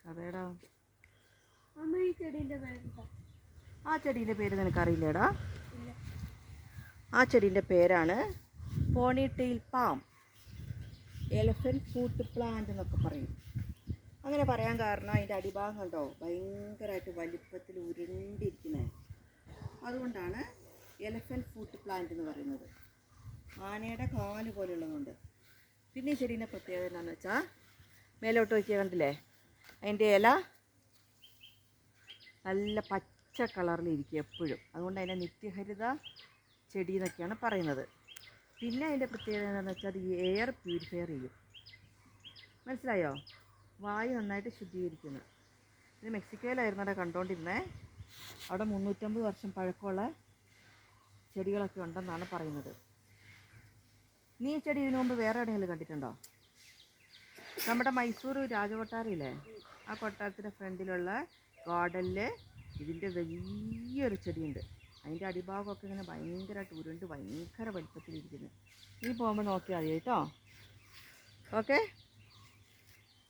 അതേടാ. ആ ചെടീൻ്റെ പേര് നിനക്കറിയില്ലേടാ? ആ ചെടീൻ്റെ പേരാണ് pony tail palm, elephant foot plant എന്നൊക്കെ പറയും. അങ്ങനെ പറയാൻ കാരണം അതിൻ്റെ അടിഭാഗം കണ്ടോ, ഭയങ്കരമായിട്ട് വലിപ്പത്തിൽ ഉരുണ്ടിരിക്കുന്നത്. അതുകൊണ്ടാണ് എലഫൻറ്റ് ഫുഡ് പ്ലാന്റ് എന്ന് പറയുന്നത്. ആനയുടെ കാല് പോലെയുള്ളതുകൊണ്ട്. പിന്നെ ഈ ചെടീൻ്റെ പ്രത്യേകത എന്താണെന്ന് വെച്ചാൽ, മേലോട്ട് നോക്കിയാൽ കണ്ടില്ലേ, അതിൻ്റെ ഇല നല്ല പച്ച കളറിലിരിക്കും എപ്പോഴും. അതുകൊണ്ട് അതിനെ നിത്യഹരിത ചെടി എന്നൊക്കെയാണ് പറയുന്നത്. പിന്നെ അതിൻ്റെ പ്രത്യേകത എന്താണെന്ന് വെച്ചാൽ, അത് എയർ പ്യൂരിഫയർ ചെയ്യും. മനസ്സിലായോ? വായു നന്നായിട്ട് ശുദ്ധീകരിക്കുന്നു. ഇത് മെക്സിക്കോയിലായിരുന്നു അവിടെ കണ്ടുകൊണ്ടിരുന്നത്. അവിടെ 350 വർഷം പഴക്കമുള്ള ചെടികളൊക്കെ ഉണ്ടെന്നാണ് പറയുന്നത്. നീ ഈ ചെടി ഇതിനു മുമ്പ് വേറെ എവിടെയെങ്കിലും കണ്ടിട്ടുണ്ടോ? നമ്മുടെ മൈസൂർ രാജകൊട്ടാരമില്ലേ, ആ കൊട്ടാരത്തിൻ്റെ ഫ്രണ്ടിലുള്ള ഗാർഡനിൽ ഇതിൻ്റെ വലിയൊരു ചെടിയുണ്ട്. അതിൻ്റെ അടിഭാഗമൊക്കെ ഇങ്ങനെ ഭയങ്കരമായിട്ട് ഉരുണ്ട് ഭയങ്കര വലിപ്പത്തിലിരിക്കുന്നു. നീ പോകുമ്പോൾ നോക്കിയാൽ മതി കേട്ടോ. ഓക്കെ.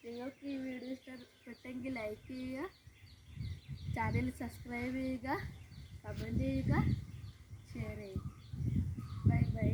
നിങ്ങൾക്ക് ഈ വീഡിയോ ഇഷ്ടപ്പെട്ടെങ്കിൽ ലൈക്ക് ചെയ്യുക, ചാനൽ സബ്സ്ക്രൈബ് ചെയ്യുക, കമൻറ്റ് ചെയ്യുക, ഷെയർ ചെയ്യുക. Bye bye.